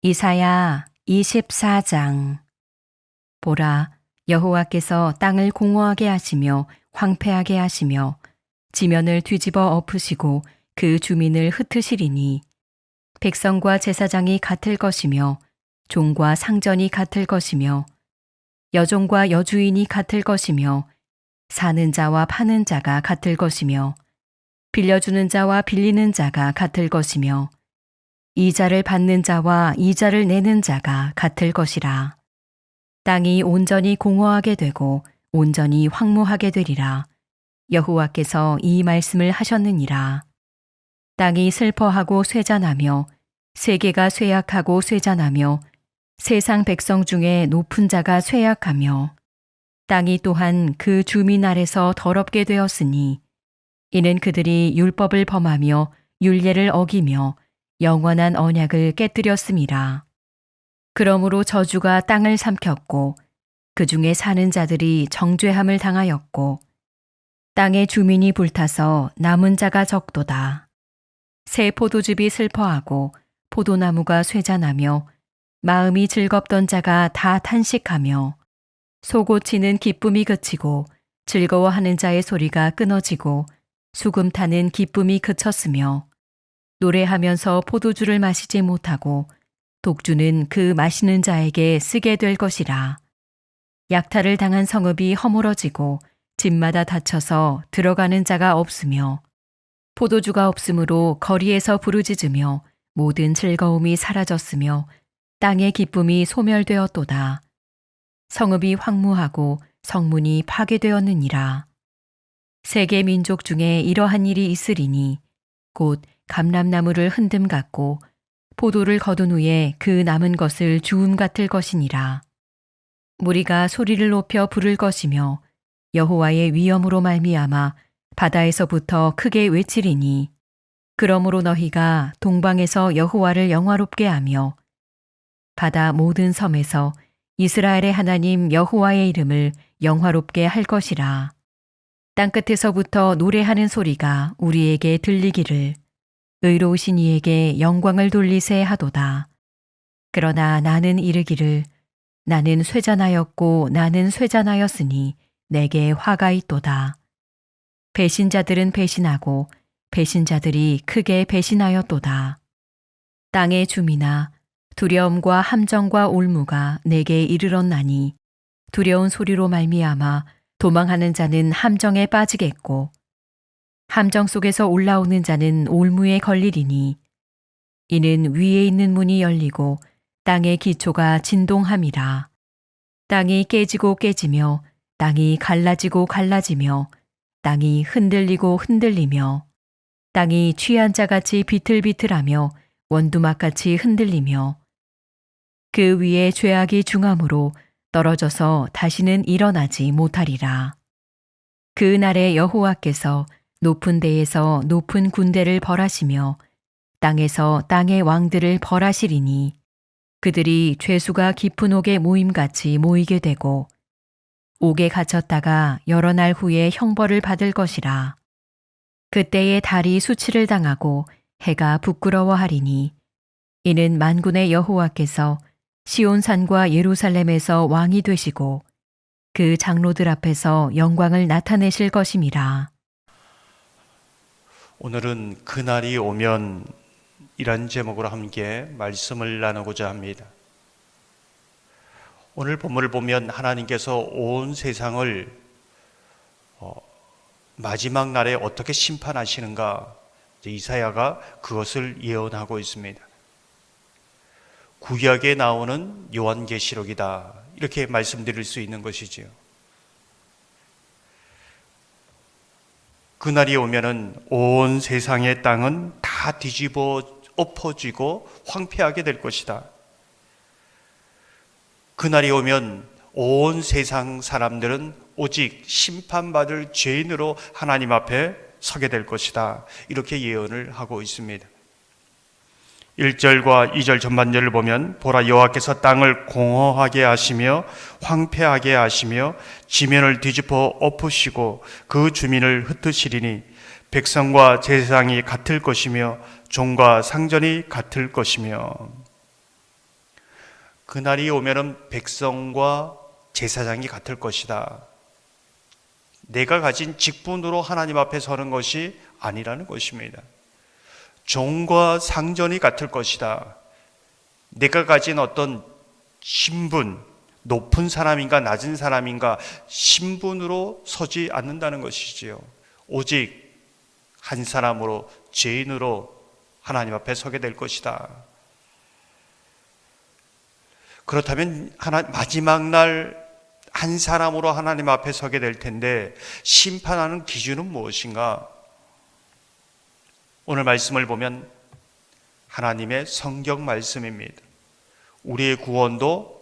이사야 24장. 보라, 여호와께서 땅을 공허하게 하시며 황폐하게 하시며 지면을 뒤집어 엎으시고 그 주민을 흩으시리니 백성과 제사장이 같을 것이며 종과 상전이 같을 것이며 여종과 여주인이 같을 것이며 사는 자와 파는 자가 같을 것이며 빌려주는 자와 빌리는 자가 같을 것이며 이자를 받는 자와 이자를 내는 자가 같을 것이라. 땅이 온전히 공허하게 되고 온전히 황무하게 되리라. 여호와께서 이 말씀을 하셨느니라. 땅이 슬퍼하고 쇠잔하며 세계가 쇠약하고 쇠잔하며 세상 백성 중에 높은 자가 쇠약하며 땅이 또한 그 주민 아래서 더럽게 되었으니 이는 그들이 율법을 범하며 율례를 어기며 영원한 언약을 깨뜨렸음이라. 그러므로 저주가 땅을 삼켰고 그 중에 사는 자들이 정죄함을 당하였고 땅의 주민이 불타서 남은 자가 적도다. 새 포도즙이 슬퍼하고 포도나무가 쇠잔하며 마음이 즐겁던 자가 다 탄식하며 소고치는 기쁨이 그치고 즐거워하는 자의 소리가 끊어지고 수금 타는 기쁨이 그쳤으며 노래하면서 포도주를 마시지 못하고 독주는 그 마시는 자에게 쓰게 될 것이라. 약탈을 당한 성읍이 허물어지고 집마다 닫혀서 들어가는 자가 없으며 포도주가 없으므로 거리에서 부르짖으며 모든 즐거움이 사라졌으며 땅의 기쁨이 소멸되었도다. 성읍이 황무하고 성문이 파괴되었느니라. 세계 민족 중에 이러한 일이 있으리니 곧 감람나무를 흔듦 같고 포도를 거둔 후에 그 남은 것을 주움 같을 것이니라. 무리가 소리를 높여 부를 것이며 여호와의 위엄으로 말미암아 바다에서부터 크게 외치리니 그러므로 너희가 동방에서 여호와를 영화롭게 하며 바다 모든 섬에서 이스라엘의 하나님 여호와의 이름을 영화롭게 할 것이라. 땅끝에서부터 노래하는 소리가 우리에게 들리기를 의로우신 이에게 영광을 돌리세 하도다. 그러나 나는 이르기를 나는 쇠잔하였고 나는 쇠잔하였으니 내게 화가 있도다. 배신자들은 배신하고 배신자들이 크게 배신하였도다. 땅의 주민아, 두려움과 함정과 올무가 내게 이르렀나니 두려운 소리로 말미암아 도망하는 자는 함정에 빠지겠고 함정 속에서 올라오는 자는 올무에 걸리리니 이는 위에 있는 문이 열리고 땅의 기초가 진동함이라. 땅이 깨지고 깨지며 땅이 갈라지고 갈라지며 땅이 흔들리고 흔들리며 땅이 취한 자같이 비틀비틀하며 원두막같이 흔들리며 그 위에 죄악이 중함으로 떨어져서 다시는 일어나지 못하리라. 그 날에 여호와께서 높은 데에서 높은 군대를 벌하시며 땅에서 땅의 왕들을 벌하시리니 그들이 죄수가 깊은 옥에 모임같이 모이게 되고 옥에 갇혔다가 여러 날 후에 형벌을 받을 것이라. 그때에 달이 수치를 당하고 해가 부끄러워하리니 이는 만군의 여호와께서 시온산과 예루살렘에서 왕이 되시고 그 장로들 앞에서 영광을 나타내실 것임이라. 오늘은 그날이 오면 이란 제목으로 함께 말씀을 나누고자 합니다. 오늘 본문을 보면 하나님께서 온 세상을 마지막 날에 어떻게 심판하시는가, 이사야가 그것을 예언하고 있습니다. 구약에 나오는 요한계시록이다, 이렇게 말씀드릴 수 있는 것이지요. 그날이 오면은 온 세상의 땅은 다 뒤집어 엎어지고 황폐하게 될 것이다. 그날이 오면 온 세상 사람들은 오직 심판받을 죄인으로 하나님 앞에 서게 될 것이다, 이렇게 예언을 하고 있습니다. 1절과 2절 전반절을 보면 보라, 여호와께서 땅을 공허하게 하시며 황폐하게 하시며 지면을 뒤집어 엎으시고 그 주민을 흩으시리니 백성과 제사장이 같을 것이며 종과 상전이 같을 것이며. 그날이 오면은 백성과 제사장이 같을 것이다. 내가 가진 직분으로 하나님 앞에 서는 것이 아니라는 것입니다. 종과 상전이 같을 것이다. 내가 가진 어떤 신분, 높은 사람인가 낮은 사람인가 신분으로 서지 않는다는 것이지요. 오직 한 사람으로, 죄인으로 하나님 앞에 서게 될 것이다. 그렇다면 마지막 날 한 사람으로 하나님 앞에 서게 될 텐데 심판하는 기준은 무엇인가? 오늘 말씀을 보면 하나님의 성경 말씀입니다. 우리의 구원도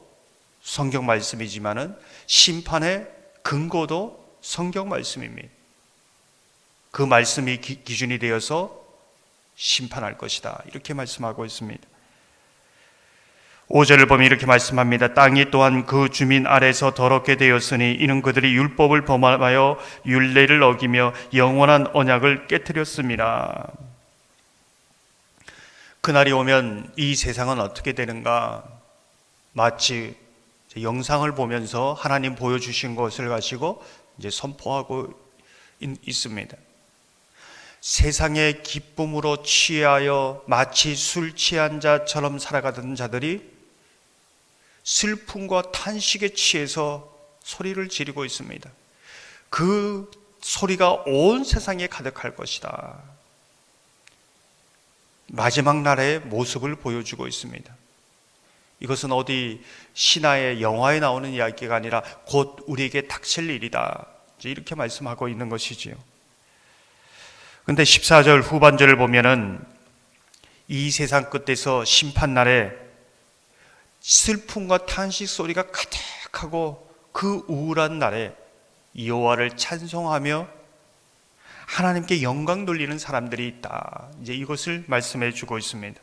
성경 말씀이지만은 심판의 근거도 성경 말씀입니다. 그 말씀이 기준이 되어서 심판할 것이다. 이렇게 말씀하고 있습니다. 5절을 보면 이렇게 말씀합니다. 땅이 또한 그 주민 아래서 더럽게 되었으니 이는 그들이 율법을 범하여 율례를 어기며 영원한 언약을 깨뜨렸습니다. 그날이 오면 이 세상은 어떻게 되는가? 마치 영상을 보면서 하나님 보여주신 것을 가지고 이제 선포하고 있습니다. 세상의 기쁨으로 취하여 마치 술 취한 자처럼 살아가던 자들이 슬픔과 탄식에 취해서 소리를 지르고 있습니다. 그 소리가 온 세상에 가득할 것이다. 마지막 날의 모습을 보여주고 있습니다. 이것은 어디 신화의 영화에 나오는 이야기가 아니라 곧 우리에게 닥칠 일이다. 이렇게 말씀하고 있는 것이지요. 그런데 14절 후반절을 보면은 이 세상 끝에서 심판날에 슬픔과 탄식 소리가 가득하고 그 우울한 날에 여호와를 찬송하며 하나님께 영광 돌리는 사람들이 있다. 이제 이것을 말씀해 주고 있습니다.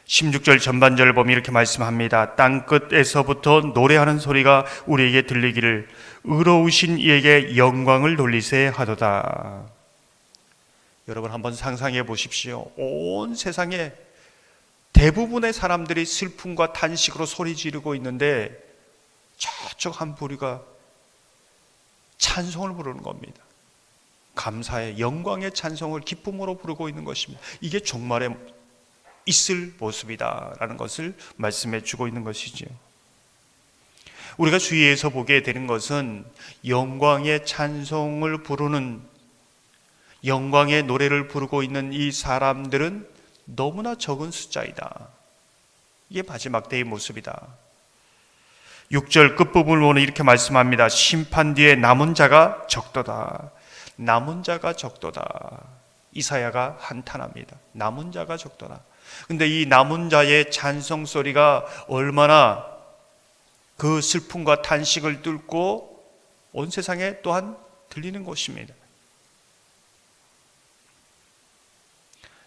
16절 전반절을 보면 이렇게 말씀합니다. 땅 끝에서부터 노래하는 소리가 우리에게 들리기를 의로우신 이에게 영광을 돌리세 하도다. 여러분 한번 상상해 보십시오. 온 세상에 대부분의 사람들이 슬픔과 탄식으로 소리 지르고 있는데 저쪽 한 부류가 찬송을 부르는 겁니다. 감사의 영광의 찬송을 기쁨으로 부르고 있는 것입니다. 이게 종말에 있을 모습이다라는 것을 말씀해 주고 있는 것이지요. 우리가 주위에서 보게 되는 것은 영광의 찬송을 부르는, 영광의 노래를 부르고 있는 이 사람들은 너무나 적은 숫자이다. 이게 마지막 때의 모습이다. 6절 끝부분을 보면 이렇게 말씀합니다. 심판 뒤에 남은 자가 적도다. 남은 자가 적도다. 이사야가 한탄합니다. 남은 자가 적도다. 근데 이 남은 자의 찬송 소리가 얼마나 그 슬픔과 탄식을 뚫고 온 세상에 또한 들리는 것입니다.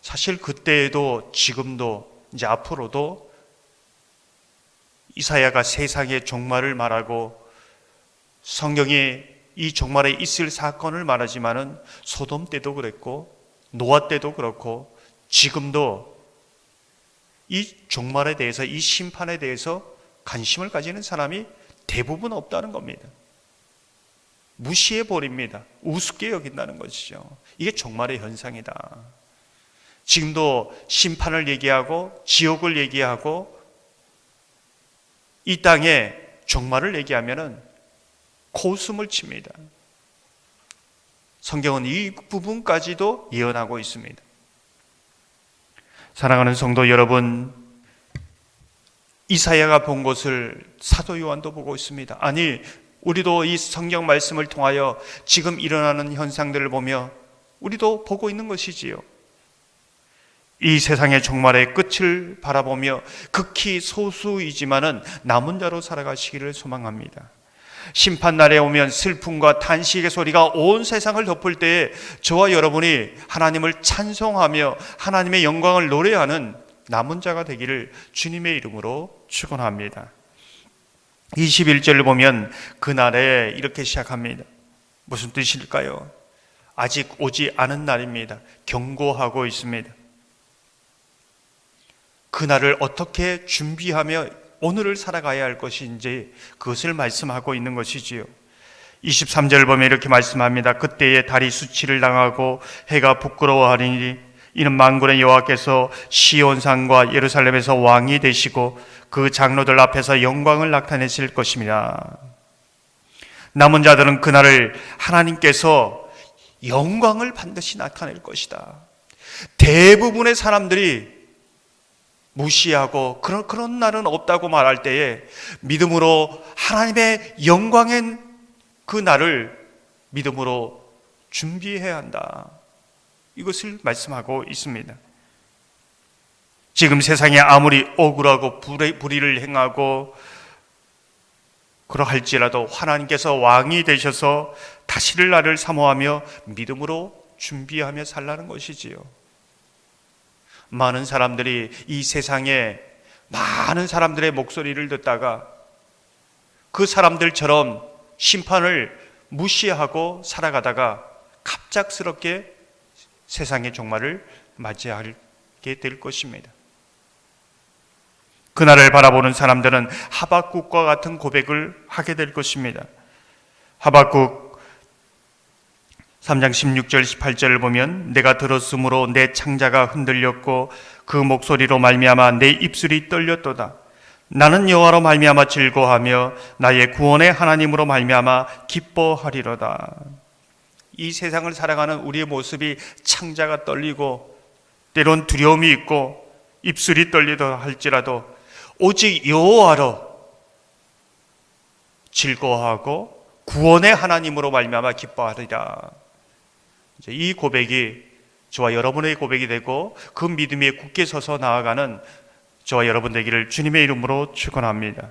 사실 그때에도 지금도 이제 앞으로도 이사야가 세상의 종말을 말하고 성경이 이 종말에 있을 사건을 말하지만은 소돔 때도 그랬고 노아 때도 그렇고 지금도 이 종말에 대해서, 이 심판에 대해서 관심을 가지는 사람이 대부분 없다는 겁니다. 무시해 버립니다. 우습게 여긴다는 것이죠. 이게 종말의 현상이다. 지금도 심판을 얘기하고 지옥을 얘기하고 이 땅에 종말을 얘기하면은 코웃음을 칩니다. 성경은 이 부분까지도 예언하고 있습니다. 사랑하는 성도 여러분, 이사야가 본 것을 사도 요한도 보고 있습니다. 아니, 우리도 이 성경 말씀을 통하여 지금 일어나는 현상들을 보며 우리도 보고 있는 것이지요. 이 세상의 종말의 끝을 바라보며 극히 소수이지만은 남은 자로 살아가시기를 소망합니다. 심판날에 오면 슬픔과 탄식의 소리가 온 세상을 덮을 때에 저와 여러분이 하나님을 찬송하며 하나님의 영광을 노래하는 남은 자가 되기를 주님의 이름으로 축원합니다. 21절을 보면 그날에 이렇게 시작합니다. 무슨 뜻일까요? 아직 오지 않은 날입니다. 경고하고 있습니다. 그날을 어떻게 준비하며 오늘을 살아가야 할 것인지 그것을 말씀하고 있는 것이지요. 23절 보면 이렇게 말씀합니다. 그때에 달이 수치를 당하고 해가 부끄러워하리니 이는 만군의 여호와께서 시온산과 예루살렘에서 왕이 되시고 그 장로들 앞에서 영광을 나타내실 것입니다. 남은 자들은 그날을 하나님께서 영광을 반드시 나타낼 것이다. 대부분의 사람들이 무시하고 그런 날은 없다고 말할 때에 믿음으로 하나님의 영광의 그 날을 믿음으로 준비해야 한다. 이것을 말씀하고 있습니다. 지금 세상에 아무리 억울하고 불의를 행하고 그러할지라도 하나님께서 왕이 되셔서 다시를 날을 사모하며 믿음으로 준비하며 살라는 것이지요. 많은 사람들이 이 세상에 많은 사람들의 목소리를 듣다가 그 사람들처럼 심판을 무시하고 살아가다가 갑작스럽게 세상의 종말을 맞이하게 될 것입니다. 그날을 바라보는 사람들은 하박국과 같은 고백을 하게 될 것입니다. 하박국 3장 16절 18절을 보면 내가 들었으므로 내 창자가 흔들렸고 그 목소리로 말미암아 내 입술이 떨렸도다. 나는 여호와로 말미암아 즐거워하며 나의 구원의 하나님으로 말미암아 기뻐하리로다. 이 세상을 살아가는 우리의 모습이 창자가 떨리고 때론 두려움이 있고 입술이 떨리다 할지라도 오직 여호와로 즐거워하고 구원의 하나님으로 말미암아 기뻐하리라. 이 고백이 저와 여러분의 고백이 되고 그 믿음에 굳게 서서 나아가는 저와 여러분 되기를 주님의 이름으로 축원합니다.